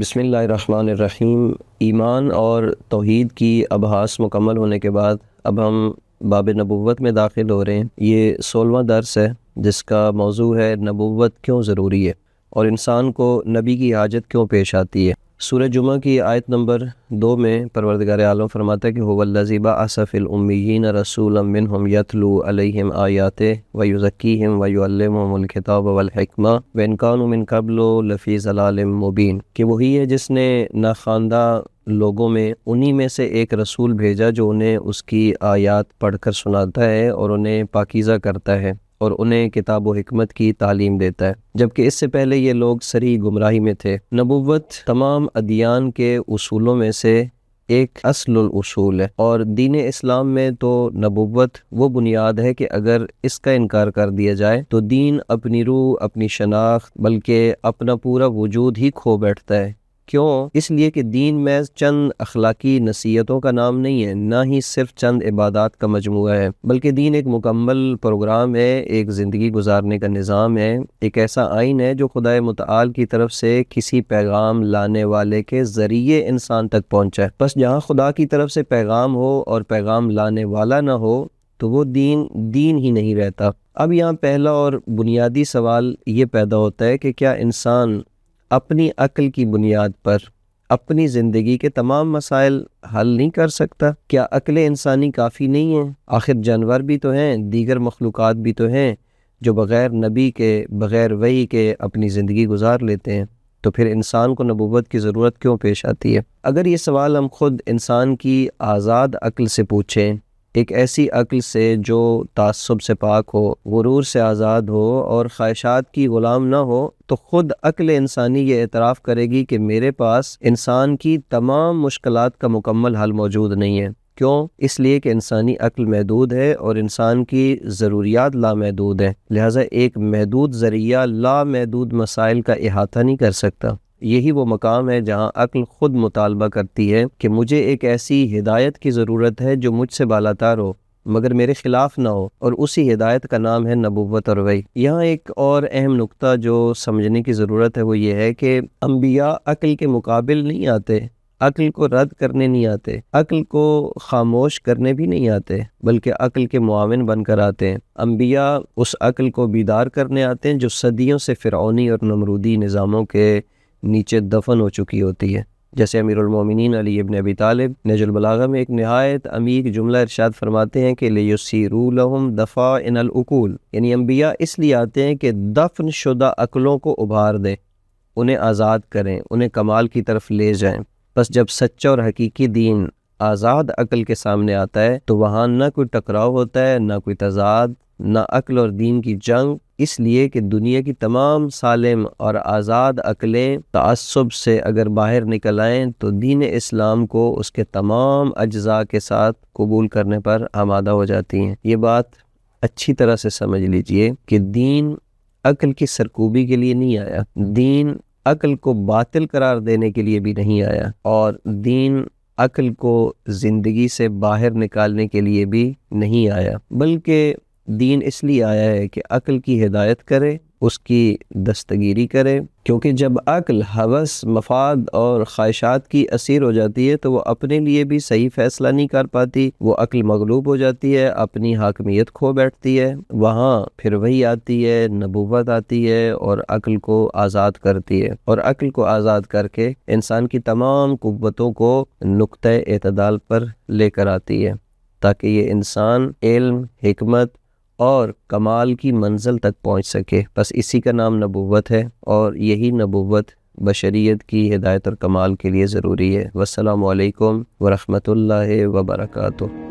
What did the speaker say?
بسم اللہ الرحمن الرحیم۔ ایمان اور توحید کی ابحاث مکمل ہونے کے بعد اب ہم باب نبوت میں داخل ہو رہے ہیں۔ یہ 16واں درس ہے جس کا موضوع ہے نبوت کیوں ضروری ہے اور انسان کو نبی کی حاجت کیوں پیش آتی ہے۔ سورہ جمعہ کی آیت نمبر 2 میں پروردگار عالم فرماتا ہے کہ هو الذی بعث فی الامیین رسولا منہم یتلو علیہم آیاتہ ویزکیہم ویعلمہم الکتاب والحکمہ وان کانوا من قبل لفی ضلال مبین، کہ وہی ہے جس نے ناخواندہ لوگوں میں انہی میں سے ایک رسول بھیجا جو انہیں اس کی آیات پڑھ کر سناتا ہے اور انہیں پاکیزہ کرتا ہے اور انہیں کتاب و حکمت کی تعلیم دیتا ہے، جبکہ اس سے پہلے یہ لوگ صریح گمراہی میں تھے۔ نبوت تمام ادیان کے اصولوں میں سے ایک اصل الاصول ہے، اور دین اسلام میں تو نبوت وہ بنیاد ہے کہ اگر اس کا انکار کر دیا جائے تو دین اپنی روح، اپنی شناخت، بلکہ اپنا پورا وجود ہی کھو بیٹھتا ہے۔ کیوں؟ اس لیے کہ دین محض چند اخلاقی نصیحتوں کا نام نہیں ہے، نہ ہی صرف چند عبادات کا مجموعہ ہے، بلکہ دین ایک مکمل پروگرام ہے، ایک زندگی گزارنے کا نظام ہے، ایک ایسا آئین ہے جو خدائے متعال کی طرف سے کسی پیغام لانے والے کے ذریعے انسان تک پہنچا ہے۔ بس جہاں خدا کی طرف سے پیغام ہو اور پیغام لانے والا نہ ہو تو وہ دین ہی نہیں رہتا۔ اب یہاں پہلا اور بنیادی سوال یہ پیدا ہوتا ہے کہ کیا انسان اپنی عقل کی بنیاد پر اپنی زندگی کے تمام مسائل حل نہیں کر سکتا؟ کیا عقل انسانی کافی نہیں ہے؟ آخر جانور بھی تو ہیں، دیگر مخلوقات بھی تو ہیں جو بغیر نبی کے، بغیر وحی کے اپنی زندگی گزار لیتے ہیں، تو پھر انسان کو نبوت کی ضرورت کیوں پیش آتی ہے؟ اگر یہ سوال ہم خود انسان کی آزاد عقل سے پوچھیں، ایک ایسی عقل سے جو تعصب سے پاک ہو، غرور سے آزاد ہو اور خواہشات کی غلام نہ ہو، تو خود عقل انسانی یہ اعتراف کرے گی کہ میرے پاس انسان کی تمام مشکلات کا مکمل حل موجود نہیں ہے۔ کیوں؟ اس لیے کہ انسانی عقل محدود ہے اور انسان کی ضروریات لامحدود ہیں، لہٰذا ایک محدود ذریعہ لامحدود مسائل کا احاطہ نہیں کر سکتا۔ یہی وہ مقام ہے جہاں عقل خود مطالبہ کرتی ہے کہ مجھے ایک ایسی ہدایت کی ضرورت ہے جو مجھ سے بالاتر ہو مگر میرے خلاف نہ ہو، اور اسی ہدایت کا نام ہے نبوت اور وحی۔ یہاں ایک اور اہم نقطہ جو سمجھنے کی ضرورت ہے وہ یہ ہے کہ انبیاء عقل کے مقابل نہیں آتے، عقل کو رد کرنے نہیں آتے، عقل کو خاموش کرنے بھی نہیں آتے، بلکہ عقل کے معاون بن کر آتے ہیں۔ انبیاء اس عقل کو بیدار کرنے آتے ہیں جو صدیوں سے فرعونی اور نمرودی نظاموں کے نیچے دفن ہو چکی ہوتی ہے، جیسے امیر المومنین علی ابن ابی طالب نہج البلاغہ میں ایک نہایت عمیق جملہ ارشاد فرماتے ہیں کہ لِيُسِيرُوا لَهُمْ دَفَائِنَ الْعُقُولِ، یعنی انبیاء اس لیے آتے ہیں کہ دفن شدہ عقلوں کو ابھار دیں، انہیں آزاد کریں، انہیں کمال کی طرف لے جائیں۔ بس جب سچا اور حقیقی دین آزاد عقل کے سامنے آتا ہے تو وہاں نہ کوئی ٹکراؤ ہوتا ہے، نہ کوئی تضاد، نہ عقل اور دین کی جنگ، اس لیے کہ دنیا کی تمام سالم اور آزاد عقلیں تعصب سے اگر باہر نکل آئیں تو دین اسلام کو اس کے تمام اجزاء کے ساتھ قبول کرنے پر آمادہ ہو جاتی ہیں۔ یہ بات اچھی طرح سے سمجھ لیجئے کہ دین عقل کی سرکوبی کے لیے نہیں آیا، دین عقل کو باطل قرار دینے کے لیے بھی نہیں آیا، اور دین عقل کو زندگی سے باہر نکالنے کے لیے بھی نہیں آیا، بلکہ دین اس لیے آیا ہے کہ عقل کی ہدایت کرے، اس کی دستگیری کرے، کیونکہ جب عقل ہوس، مفاد اور خواہشات کی اسیر ہو جاتی ہے تو وہ اپنے لیے بھی صحیح فیصلہ نہیں کر پاتی، وہ عقل مغلوب ہو جاتی ہے، اپنی حاکمیت کھو بیٹھتی ہے، وہاں پھر وحی آتی ہے، نبوت آتی ہے اور عقل کو آزاد کرتی ہے، اور عقل کو آزاد کر کے انسان کی تمام قوتوں کو نقطۂ اعتدال پر لے کر آتی ہے تاکہ یہ انسان علم، حکمت اور کمال کی منزل تک پہنچ سکے۔ بس اسی کا نام نبوت ہے، اور یہی نبوت بشریت کی ہدایت اور کمال کے لیے ضروری ہے۔ والسلام علیکم ورحمۃ اللہ وبرکاتہ۔